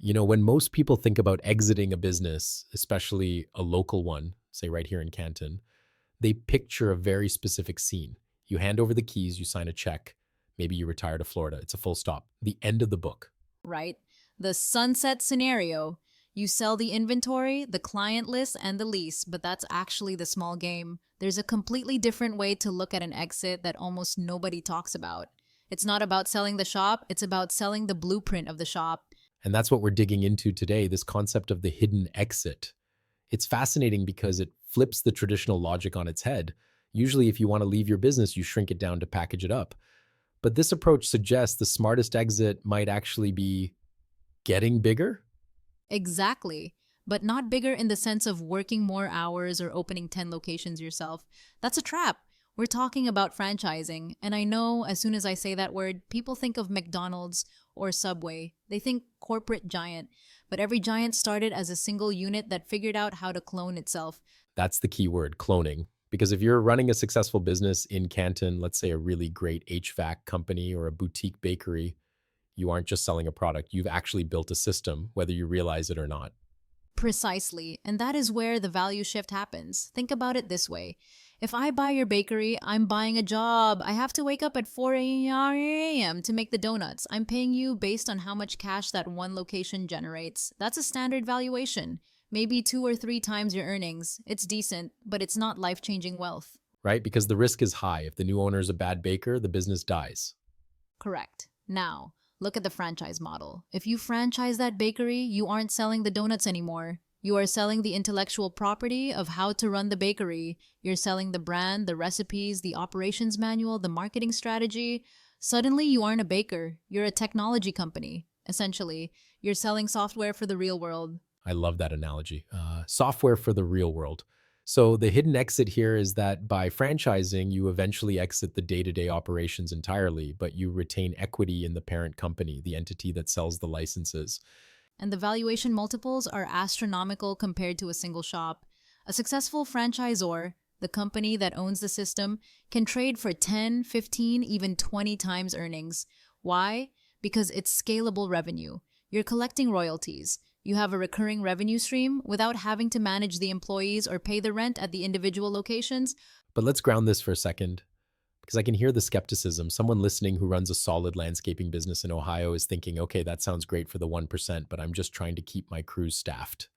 When most people think about exiting a business, especially a local one, say right here in Canton, they picture a very specific scene. You hand over the keys, you sign a check, maybe you retire to Florida. It's a full stop. The end of the book. Right? The sunset scenario. You sell the inventory, the client list, and the lease, but that's actually the small game. There's a completely different way to look at an exit that almost nobody talks about. It's not about selling the shop, it's about selling the blueprint of the shop. And that's what we're digging into today, this concept of the hidden exit. It's fascinating because it flips the traditional logic on its head. Usually, if you want to leave your business, you shrink it down to package it up. But this approach suggests the smartest exit might actually be getting bigger. Exactly. But not bigger in the sense of working more hours or opening 10 locations yourself. That's a trap. We're talking about franchising, and I know as soon as I say that word, people think of McDonald's or Subway. They think corporate giant, but every giant started as a single unit that figured out how to clone itself. That's the key word, cloning. Because if you're running a successful business in Canton, let's say a really great HVAC company or a boutique bakery, you aren't just selling a product, you've actually built a system, whether you realize it or not. Precisely, and that is where the value shift happens. Think about it this way. If I buy your bakery, I'm buying a job. I have to wake up at 4 a.m. to make the donuts. I'm paying you based on how much cash that one location generates. That's a standard valuation. Maybe 2 or 3 times your earnings. It's decent, but it's not life-changing wealth. Right? Because the risk is high. If the new owner is a bad baker, the business dies. Correct. Now, look at the franchise model. If you franchise that bakery, you aren't selling the donuts anymore. You are selling the intellectual property of how to run the bakery. You're selling the brand, the recipes, the operations manual, the marketing strategy. Suddenly, you aren't a baker. You're a technology company. Essentially, you're selling software for the real world. I love that analogy. Software for the real world. So the hidden exit here is that by franchising, you eventually exit the day-to-day operations entirely, but you retain equity in the parent company, the entity that sells the licenses. And the valuation multiples are astronomical compared to a single shop. A successful franchisor, the company that owns the system, can trade for 10, 15, even 20 times earnings. Why? Because it's scalable revenue. You're collecting royalties. You have a recurring revenue stream without having to manage the employees or pay the rent at the individual locations. But let's ground this for a second, because I can hear the skepticism. Someone listening who runs a solid landscaping business in Ohio is thinking, okay, that sounds great for the 1%, but I'm just trying to keep my crews staffed.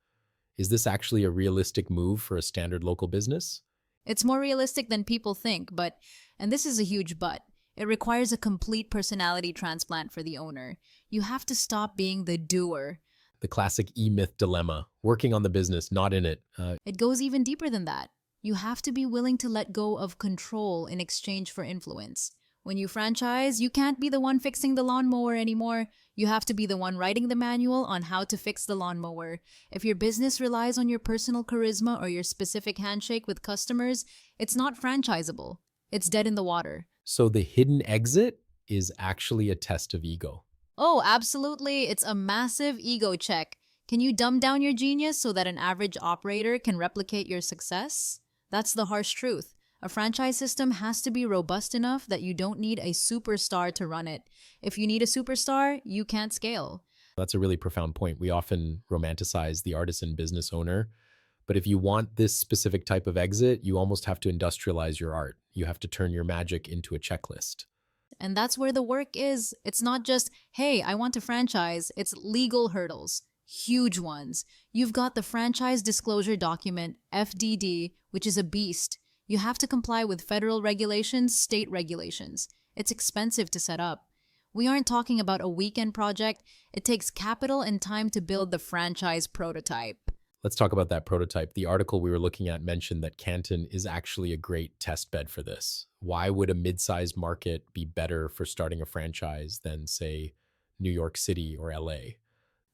Is this actually a realistic move for a standard local business? It's more realistic than people think, but, and this is a huge but, it requires a complete personality transplant for the owner. You have to stop being the doer. The classic E-myth dilemma, working on the business, not in it. It goes even deeper than that. You have to be willing to let go of control in exchange for influence. When you franchise, you can't be the one fixing the lawnmower anymore. You have to be the one writing the manual on how to fix the lawnmower. If your business relies on your personal charisma or your specific handshake with customers, it's not franchisable. It's dead in the water. So the hidden exit is actually a test of ego. Oh, absolutely. It's a massive ego check. Can you dumb down your genius so that an average operator can replicate your success? That's the harsh truth. A franchise system has to be robust enough that you don't need a superstar to run it. If you need a superstar, you can't scale. That's a really profound point. We often romanticize the artisan business owner, but if you want this specific type of exit, you almost have to industrialize your art. You have to turn your magic into a checklist. And that's where the work is. It's not just, hey, I want to franchise. It's legal hurdles. Huge ones. You've got the franchise disclosure document, FDD, which is a beast. You have to comply with federal regulations, state regulations. It's expensive to set up. We aren't talking about a weekend project. It takes capital and time to build the franchise prototype. Let's talk about that prototype. The article we were looking at mentioned that Canton is actually a great test bed for this. Why would a mid-sized market be better for starting a franchise than, say, New York City or LA?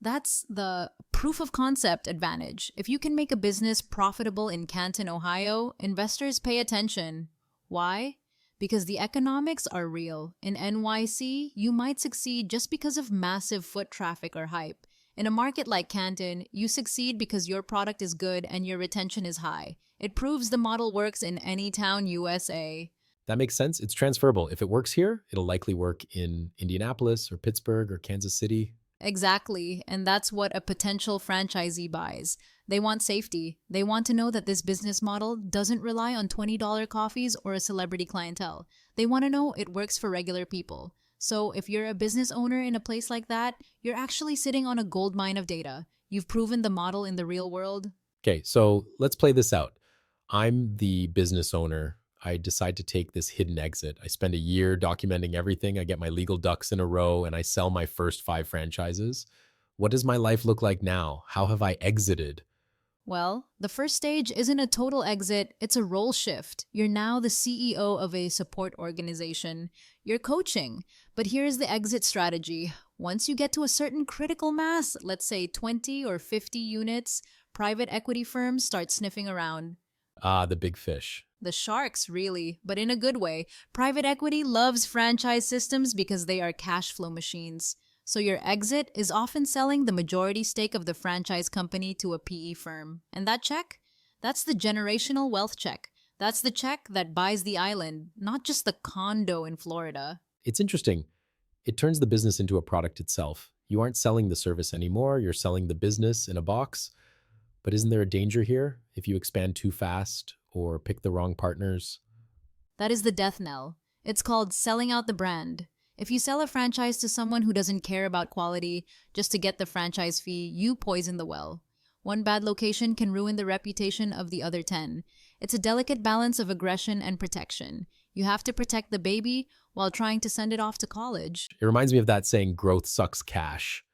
That's the proof of concept advantage. If you can make a business profitable in Canton, Ohio, investors pay attention. Why? Because the economics are real. In NYC, you might succeed just because of massive foot traffic or hype. In a market like Canton, you succeed because your product is good and your retention is high. It proves the model works in any town, USA. That makes sense. It's transferable. If it works here, it'll likely work in Indianapolis or Pittsburgh or Kansas City. Exactly, and that's what a potential franchisee buys. They want safety. They want to know that this business model doesn't rely on $20 coffees or a celebrity clientele. They want to know it works for regular people. So if you're a business owner in a place like that, you're actually sitting on a gold mine of data. You've proven the model in the real world. Okay, so let's play this out. I'm the business owner. I decide to take this hidden exit. I spend a year documenting everything. I get my legal ducks in a row and I sell my first 5 franchises. What does my life look like now? How have I exited? Well, the first stage isn't a total exit, it's a role shift. You're now the CEO of a support organization. You're coaching. But here's the exit strategy. Once you get to a certain critical mass, let's say 20 or 50 units, private equity firms start sniffing around. Ah, the big fish. The sharks, really, but in a good way. Private equity loves franchise systems because they are cash flow machines. So your exit is often selling the majority stake of the franchise company to a PE firm. And that check? That's the generational wealth check. That's the check that buys the island, not just the condo in Florida. It's interesting. It turns the business into a product itself. You aren't selling the service anymore, you're selling the business in a box. But isn't there a danger here if you expand too fast or pick the wrong partners? That is the death knell. It's called selling out the brand. If you sell a franchise to someone who doesn't care about quality just to get the franchise fee, you poison the well. One bad location can ruin the reputation of the other 10. It's a delicate balance of aggression and protection. You have to protect the baby while trying to send it off to college. It reminds me of that saying, growth sucks cash.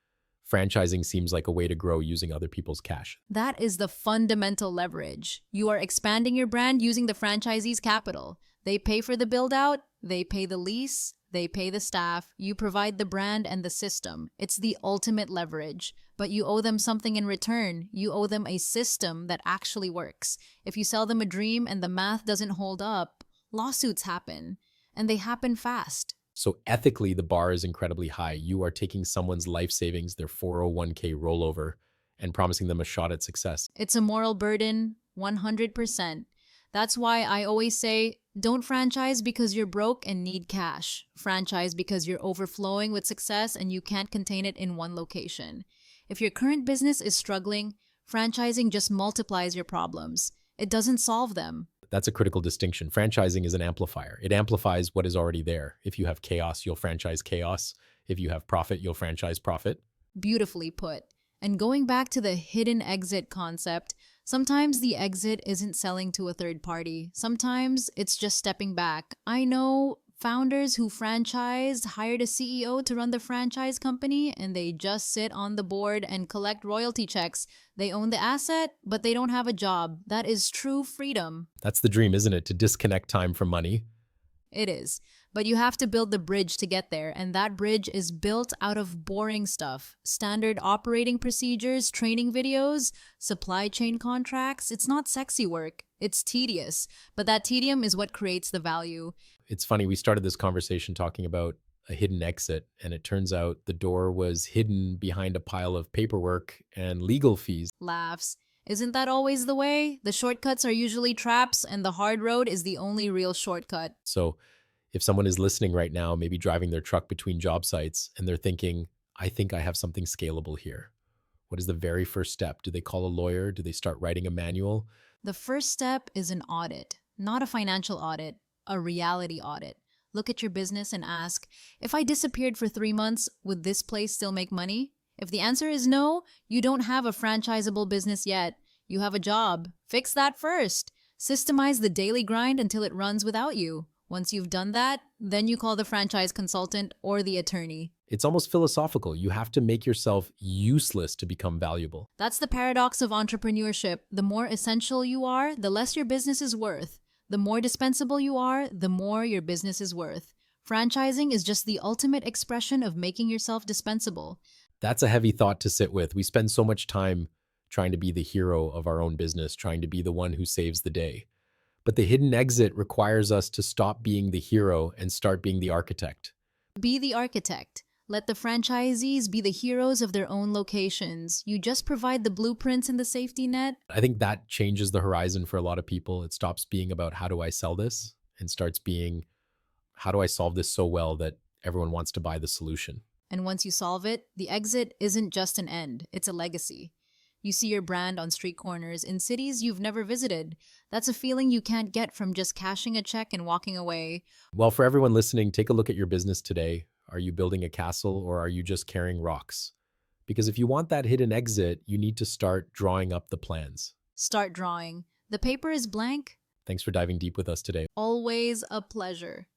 Franchising seems like a way to grow using other people's cash. That is the fundamental leverage. You are expanding your brand using the franchisee's capital. They pay for the build out, they pay the lease, they pay the staff, you provide the brand and the system. It's the ultimate leverage. But you owe them something in return. You owe them a system that actually works. If you sell them a dream and the math doesn't hold up, lawsuits happen. And they happen fast. So ethically, the bar is incredibly high. You are taking someone's life savings, their 401k rollover, and promising them a shot at success. It's a moral burden, 100%. That's why I always say, don't franchise because you're broke and need cash. Franchise because you're overflowing with success and you can't contain it in one location. If your current business is struggling, franchising just multiplies your problems. It doesn't solve them. That's a critical distinction. Franchising is an amplifier. It amplifies what is already there. If you have chaos, you'll franchise chaos. If you have profit, you'll franchise profit. Beautifully put. And going back to the hidden exit concept, sometimes the exit isn't selling to a third party. Sometimes it's just stepping back. I know founders who franchised hired a CEO to run the franchise company and they just sit on the board and collect royalty checks. They own the asset, but they don't have a job. That is true freedom. That's the dream, isn't it? To disconnect time from money. It is. But you have to build the bridge to get there, and that bridge is built out of boring stuff. Standard operating procedures, training videos, supply chain contracts. It's not sexy work. It's tedious. But that tedium is what creates the value. It's funny, we started this conversation talking about a hidden exit, and it turns out the door was hidden behind a pile of paperwork and legal fees. Laughs. Isn't that always the way? The shortcuts are usually traps, and the hard road is the only real shortcut. So if someone is listening right now, maybe driving their truck between job sites, and they're thinking, I think I have something scalable here. What is the very first step? Do they call a lawyer? Do they start writing a manual? The first step is an audit, not a financial audit, a reality audit. Look at your business and ask, if I disappeared for 3 months, would this place still make money? If the answer is no, you don't have a franchisable business yet. You have a job. Fix that first. Systemize the daily grind until it runs without you. Once you've done that, then you call the franchise consultant or the attorney. It's almost philosophical. You have to make yourself useless to become valuable. That's the paradox of entrepreneurship. The more essential you are, the less your business is worth. The more dispensable you are, the more your business is worth. Franchising is just the ultimate expression of making yourself dispensable. That's a heavy thought to sit with. We spend so much time trying to be the hero of our own business, trying to be the one who saves the day. But the hidden exit requires us to stop being the hero and start being the architect. Be the architect. Let the franchisees be the heroes of their own locations. You just provide the blueprints and the safety net. I think that changes the horizon for a lot of people. It stops being about how do I sell this and starts being how do I solve this so well that everyone wants to buy the solution. And once you solve it, the exit isn't just an end, it's a legacy. You see your brand on street corners in cities you've never visited. That's a feeling you can't get from just cashing a check and walking away. Well, for everyone listening, take a look at your business today. Are you building a castle or are you just carrying rocks? Because if you want that hidden exit, you need to start drawing up the plans. Start drawing. The paper is blank. Thanks for diving deep with us today. Always a pleasure.